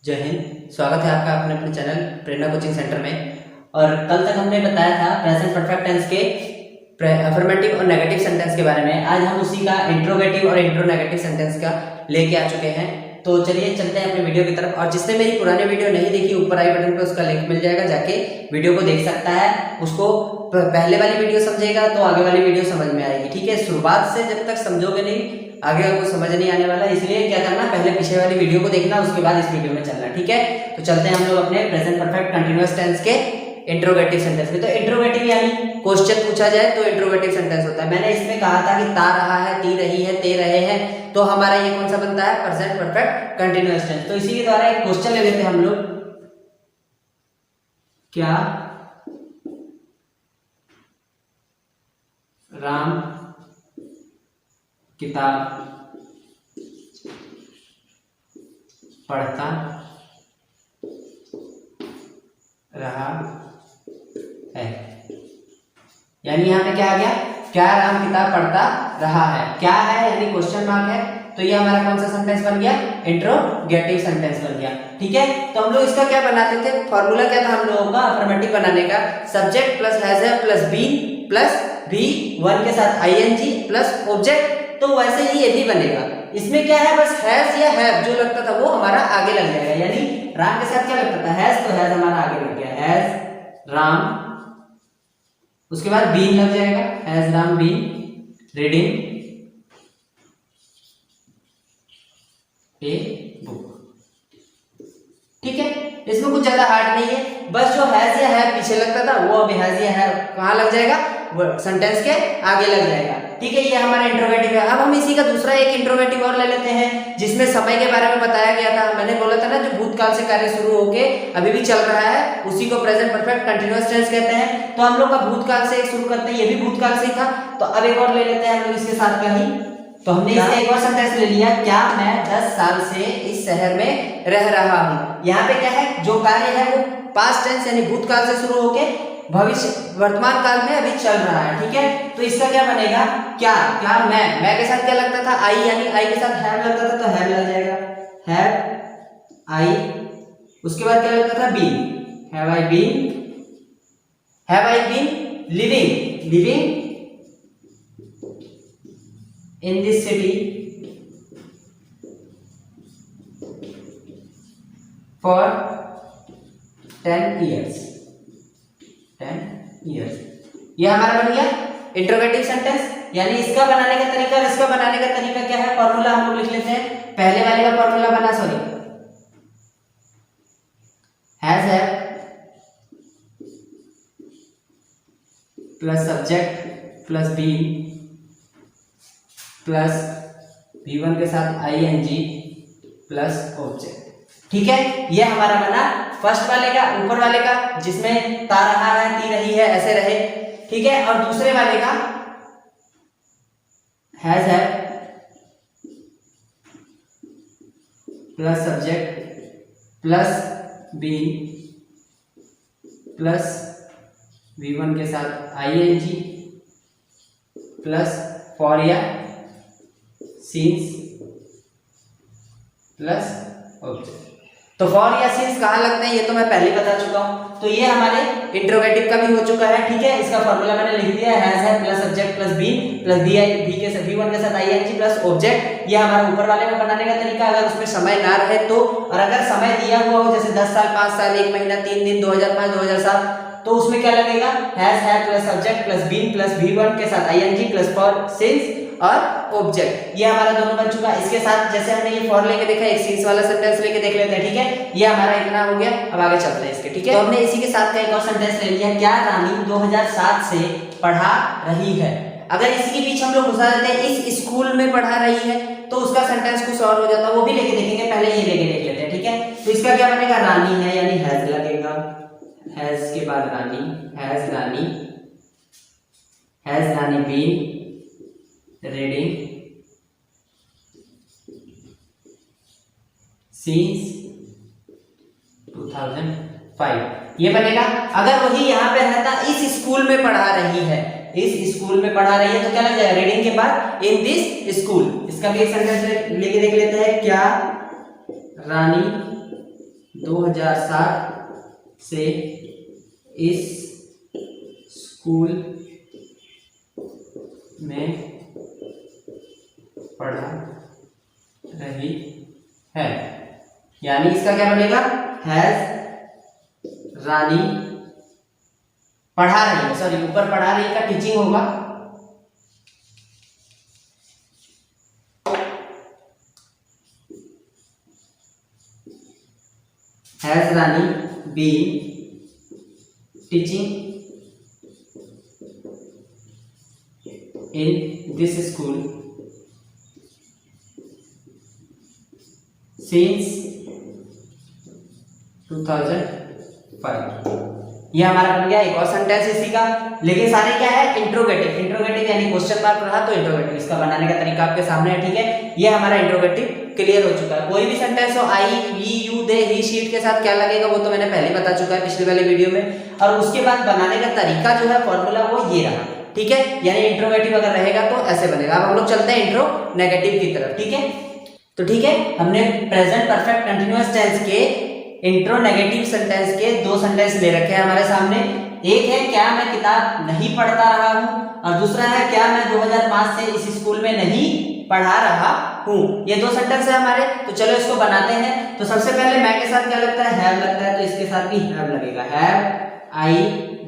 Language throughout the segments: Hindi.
जय हिंद। स्वागत है आपका अपने चैनल प्रेरणा कोचिंग सेंटर में। और कल तक हमने बताया था प्रेजेंट परफेक्ट टेंस के अफर्मेटिव और नेगेटिव सेंटेंस के बारे में। आज हम उसी का इंट्रोगेटिव और इंट्रोनेगेटिव सेंटेंस का लेके आ चुके हैं। तो चलिए चलते हैं अपने वीडियो की तरफ। और जिसने मेरी पुरानी वीडियो नहीं देखी, ऊपर आई बटन पे उसका लिंक मिल जाएगा, जाके वीडियो को देख सकता है। उसको पहले वाली वीडियो समझेगा तो आगे वाली वीडियो समझ में आएगी। ठीक है, शुरुआत से जब तक समझोगे नहीं आगे आपको समझ नहीं आने वाला। इसलिए क्या करना, पहले पीछे वाली वीडियो को देखना, उसके बाद इस वीडियो में चलना। ठीक है, तो चलते हैं हम लोग अपने प्रेजेंट परफेक्ट कंटीन्यूअस टेंस के इंट्रोगेटिव सेंटेंस में। तो इंट्रोगेटिव यानी क्वेश्चन पूछा जाए तो इंट्रोगेटिव सेंटेंस होता है। मैंने इसमें कहा था कि ता रहा है, ती रही है, ते रहे हैं, तो हमारा ये कौन सा बनता है, प्रेजेंट परफेक्ट कंटीन्यूअस टेंस। तो इसी के द्वारा एक क्वेश्चन ले लेते हैं हम लोग। क्या राम किताब पढ़ता रहा है। यानी यहाँ पे क्या आ गया, क्या राम किताब पढ़ता रहा है। क्या है यानी क्वेश्चन मार्क है, तो ये हमारा कौन सा सेंटेंस बन गया, इंट्रोगेटिव सेंटेंस बन गया। ठीक है, तो हम लोग इसका क्या बनाते थे, फॉर्मूला क्या था हम लोगों का अफर्मेटिव बनाने का, subject plus has have plus been plus भी वन के साथ आईएनजी प्लस ऑब्जेक्ट। तो वैसे ही ये भी बनेगा। इसमें क्या है, बस हैज या हैव जो लगता था वो हमारा आगे लग जाएगा। यानी राम के साथ क्या लगता था, हैज, तो हैज हमारा आगे लग गया, हैज राम, उसके बाद बीन लग जाएगा, has Ram been reading a book. ठीक है, इसमें कुछ ज्यादा हार्ड नहीं है, बस जो हैज या हैव पीछे लगता था वो अब हैज या हैव कहां लग जाएगा, सेंटेंस के आगे लग जाएगा। ठीक है, ये हमारा इंट्रोगेटिव है। अब हम इसी का दूसरा एक इंट्रोगेटिव और ले लेते हैं, जिसमें समय के बारे में बताया गया था। मैंने बोला था ना, जो भूतकाल से कार्य शुरू होके अभी भी चल रहा है उसी को प्रेजेंट परफेक्ट कंटीन्यूअस टेंस कहते हैं। तो हम लोग का भूतकाल से एक शुरू करते हैं, ये भी भूतकाल से ही था। तो अब एक और ले लेते हैं हम लोग इसके साथ का ही। तो हमने इसका एक और सेंटेंस ले लिया, क्या मैं 10 साल से इस शहर में रह रहा हूं। यहाँ पे क्या है, जो कार्य है वो पास्ट टेंस यानी भूतकाल से शुरू होके भविष्य वर्तमान काल में अभी चल रहा है। ठीक है, तो इसका क्या बनेगा, क्या क्या मैं के साथ क्या लगता था, आई, यानी आई के साथ हैव लगता था, तो हैव लग जाएगा, हैव आई। उसके बाद क्या लगता था, been, have I been living in this city for 10 years। ये हमारा बन गया इंट्रोगेटिव सेंटेंस। यानी इसका बनाने का तरीका और इसका बनाने का तरीका क्या है, फॉर्मूला हम लोग लिख लेते हैं। पहले वाले का फॉर्मूला बना, sorry, has have plus subject plus been plus V1 के साथ आईएनजी प्लस ऑब्जेक्ट। ठीक है, ये हमारा बना फर्स्ट वाले का, ऊपर वाले का, जिसमें ता रहा है, ती रही है, ऐसे रहे। ठीक है, और दूसरे वाले का has have plus subject plus been plus V1 के साथ आईएनजी प्लस फॉर या सीन्स प्लस ऑब्जेक्ट। तो फॉर या सीन्स कहाँ लगते हैं ये तो मैं पहले बता चुका हूं। तो ये हमारे इंट्रोगेटिव का भी हो चुका है। ठीक है, इसका फॉर्मूला मैंने लिख दिया, has have plus subject plus been plus V1 के साथ आईएनजी प्लस ऑब्जेक्ट। ये हमारा ऊपर वाले में बनाने का तरीका। अगर उसमें समय ना रहे तो, और अगर समय दिया हुआ हो जैसे 10 साल, 5 साल, 1 महीना, 3 दिन, 2005, 2007, तो उसमें क्या लगेगा, has have plus subject plus been plus V1 के साथ आईएनजी प्लस फॉर सिंस और ऑब्जेक्ट। ये हमारा दोनों बन चुका। इसके साथ जैसे हमने ये फॉर लेके देखा, एक सिंस वाला सेंटेंस लेके देख लेते हैं। ठीक है, ये हमारा इतना हो गया। अब आगे चलते हैं इसके। ठीक है, तो हमने इसी के साथ का एक और सेंटेंस ले लिया, क्या रानी 2007 से पढ़ा रही है। अगर इसी के बीच हम लोग घुसा देते हैं इस स्कूल में पढ़ा रही है, तो उसका सेंटेंस कुछ और हो जाता है, वो भी लेके देखेंगे। पहले ये लेके देख लेते हैं। ठीक है, तो इसका क्या बनेगा, रानी है यानी हैज लगेगा, हैज के बाद Rani, has Rani been reading since 2005। ये बनेगा। अगर वही यहाँ पे रहता इस स्कूल में पढ़ा रही है, इस स्कूल में पढ़ा रही है, तो क्या लग जाएगा, रीडिंग के बाद इन दिस स्कूल। इसका भी एक सेंटेंस लेके देख लेते हैं, क्या रानी 2007 से इस स्कूल में पढ़ा रही है। यानी इसका क्या बनेगा, हैज रानी पढ़ा रही है, सॉरी ऊपर पढ़ा रही का टीचिंग होगा, has Rani been teaching in this school since 2005। ये हमारा बन गया एक और सेंटेंस इसी का। लेकिन सारे क्या है, इंट्रोगेटिव। इंट्रोगेटिव यानी क्वेश्चन मार्क रहा तो इंट्रोगेटिव। इसका बनाने का तरीका आपके सामने है, ठीक है। ये हमारा इंट्रोगेटिव क्लियर हो चुका है। कोई भी सेंटेंस हो, I, we, you, they, he, she it के साथ क्या लगेगा वो तो मैंने पहले बता चुका है पिछले वाले वीडियो में। और उसके बाद बनाने का तरीका जो है, फॉर्मूला, वो ये रहा, ठीक है। यानी इंट्रोगेटिव अगर रहेगा तो ऐसे बनेगा। अब हम लोग चलते हैं इंट्रो नेगेटिव की तरफ, ठीक है। तो ठीक है, हमने प्रेजेंट परफेक्ट कंटिन्यूअस टेंस के इंट्रो नेगेटिव सेंटेंस के दो सेंटेंस ले रखे हैं हमारे सामने। एक है क्या मैं किताब नहीं पढ़ता रहा हूं, और दूसरा है क्या मैं 2005 से इस स्कूल में नहीं पढ़ा रहा हूं। ये दो सेंटेंस है हमारे। तो चलो इसको बनाते हैं। तो सबसे पहले मैं के साथ क्या लगता है, हैव लगता है, तो इसके साथ भी हैव लगेगा। हैव आई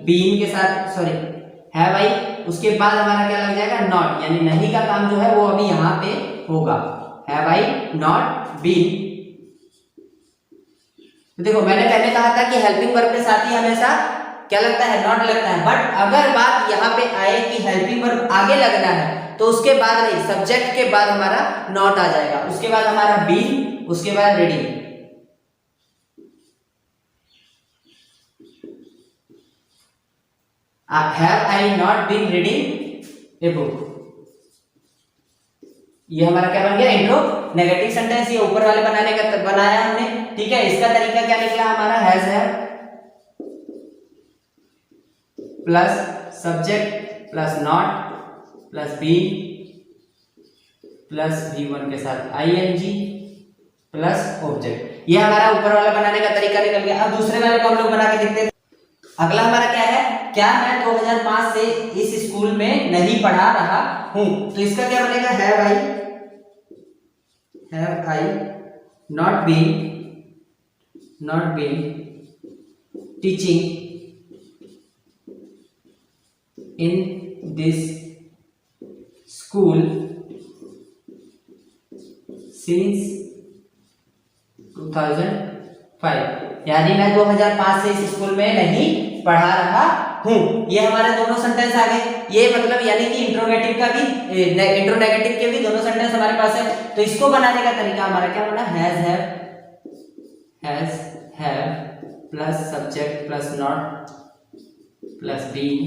बीन के साथ, सॉरी हैव आई, उसके बाद हमारा क्या लग जाएगा, नॉट, यानी नहीं का काम जो है वो अभी यहाँ पे होगा। Have I not been. तो देखो मैंने पहले कहा था कि हेल्पिंग वर्ब के साथ ही हमेशा क्या लगता है, नॉट लगता है। बट अगर बात यहाँ पे आए कि हेल्पिंग वर्ब आगे लगना है तो उसके बाद नहीं, सब्जेक्ट के बाद हमारा नॉट आ जाएगा, उसके बाद हमारा बीन, उसके बाद reading. Have I not been reading a book? ये हमारा क्या बन गया, इंट्रो नेगेटिव सेंटेंस। ये ऊपर वाले बनाने का बनाया हमने, ठीक है। इसका तरीका क्या निकला हमारा, has have plus subject plus not plus be plus V1 के साथ ing प्लस ऑब्जेक्ट। ये हमारा ऊपर वाला बनाने का तरीका निकल गया। अब दूसरे वाले को हम लोग बना के देखते हैं। अगला हमारा क्या है, क्या मैं 2005 से इस स्कूल में नहीं पढ़ा रहा हूं। तो इसका क्या बनेगा, have I not been teaching in this school since 2005। यानी मैं 2005 से इस स्कूल में नहीं पढ़ा रहा हूं। ये हमारे दोनों सेंटेंस आ गए। ये मतलब यानी कि इंट्रोगेटिव का भी, इंट्रो नेगेटिव के भी दोनों सेंटेंस हमारे पास है। तो इसको बनाने का तरीका हमारा क्या होना, has have plus subject plus not plus been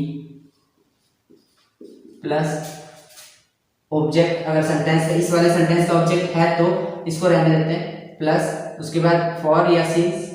plus object. अगर सेंटेंस इस वाले सेंटेंस का ऑब्जेक्ट है तो इसको रहने देते हैं, प्लस उसके बाद फॉर या सिंस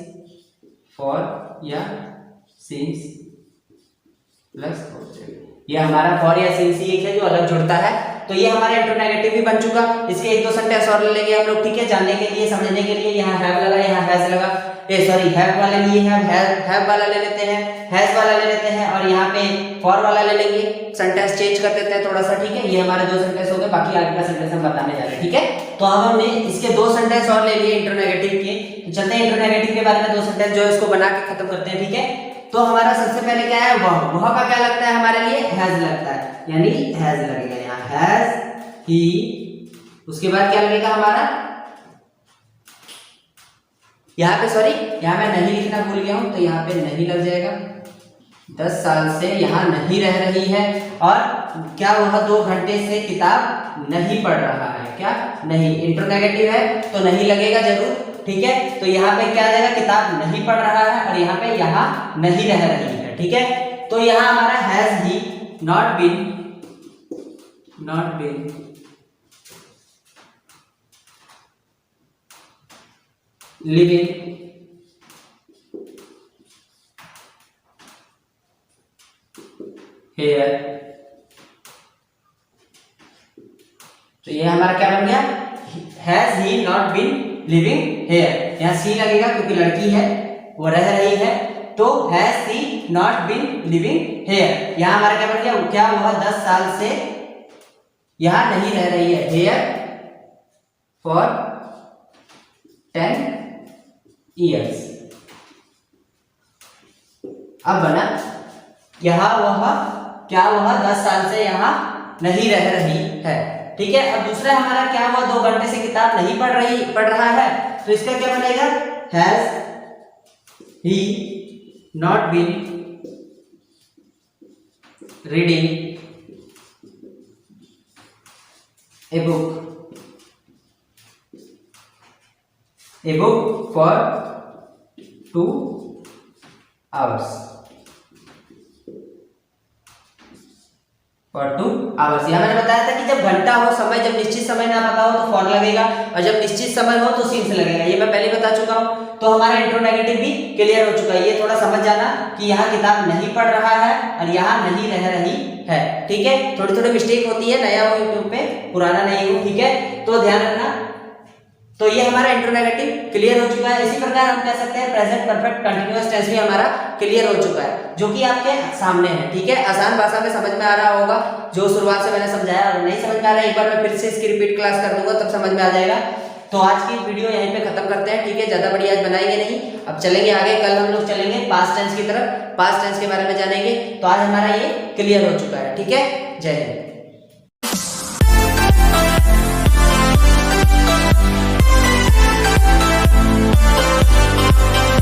प्लस ऑब्जेक्ट। ये हमारा फॉर या सिंस ही एक है जो अलग जुड़ता है। तो ये हमारा इंट्रोनेगेटिव भी बन चुका। इसके एक दो सेंटेंस और ले लेंगे हम लोग, ठीक है, जानने के लिए, समझने के लिए। यहाँ हैव लगा, यहाँ हैज लगा, सॉरी हैव वाले लिए हैव वाला ले लेते हैं, हैज वाला ले लेते हैं, और यहाँ पे फॉर वाला ले लेंगे। सेंटेंस चेंज कर देते हैं थोड़ा सा, ठीक है। ये हमारे दो सेंटेंस हो गए, बाकी आगे का सेंटेंस हम बताने जा रहे हैं, ठीक है। तो अब हमने इसके दो सेंटेंस और ले लिए इंट्रोनेगेटिव के। तो चलते हैं इंट्रोनेगेटिव के बारे में, दो सेंटेंस जो है इसको बना के खत्म करते हैं, ठीक है। तो हमारा सबसे पहले क्या है, वह का क्या लगता है हमारे लिए, हैज लगता है, यानी हैज लगेगा यहाँ, हैज ही। उसके बाद क्या लगेगा हमारा, यहाँ पे सॉरी, यहाँ मैं नहीं लिखना भूल गया हूं, तो यहाँ पे नहीं लग जाएगा। 10 साल से यहाँ नहीं रह रही है, और क्या वह 2 घंटे से किताब नहीं पढ़ रहा है, क्या नहीं, इंट्रोनेगेटिव है तो नहीं लगेगा जरूर, ठीक है। तो यहाँ पे क्या आ जाएगा, किताब नहीं पढ़ रहा है, और यहाँ पे यहाँ नहीं रह रही है, ठीक है। तो यहाँ हमारा has he not been living here. तो ये हमारा क्या बन गया, has he not been living here. यहाँ सी लगेगा क्योंकि लड़की है, वो रह रही है, तो has she not been living here, यहाँ हमारा क्या बन गया, क्या हुआ 10 साल से यहाँ नहीं रह रही है, हेयर फॉर 10 years। अब बना यहाँ वह क्या हुआ 10 साल से यहाँ नहीं रह रही है, ठीक है। अब दूसरा हमारा क्या हुआ 2 घंटे से किताब नहीं पढ़ रहा है, तो इसका क्या बनेगा, has he not been reading a book for 2 hours, for 2 hours। यहाँ मैंने बताया था कि जब घंटा हो समय, जब निश्चित समय ना पता हो तो फॉर लगेगा, और जब निश्चित समय हो तो सिंस लगेगा, ये मैं पहले बता चुका हूँ। तो हमारा इंट्रोनेगेटिव भी क्लियर हो चुका है, ये थोड़ा समझ जाना कि यहाँ किताब नहीं पढ़ रहा है और यहाँ नहीं रह रही है, ठीक है। थोड़ी थोड़ी मिस्टेक होती है, नया हो यूट्यूब पे, पुराना नहीं हो, ठीक है, तो ध्यान रखना। तो ये हमारा इंट्रोनेगेटिव क्लियर हो चुका है। इसी प्रकार हम कह सकते हैं प्रेजेंट परफेक्ट कंटीन्यूअस टेंस भी हमारा क्लियर हो चुका है, जो कि आपके सामने है, ठीक है। आसान भाषा में समझ में आ रहा होगा, जो शुरुआत से मैंने समझाया और नहीं समझ में आ रहा है, एक बार मैं फिर से इसकी रिपीट क्लास कर दूंगा, तब समझ में आ जाएगा। तो आज की वीडियो यहीं पे खत्म करते हैं, ठीक है, ज्यादा बड़ी आज बनाएंगे नहीं, अब चलेंगे आगे। कल हम लोग चलेंगे पास्ट टेंस की तरफ, पास्ट टेंस के बारे में जानेंगे। तो आज हमारा ये क्लियर हो चुका है, ठीक है। जय Hind. We'll be right back.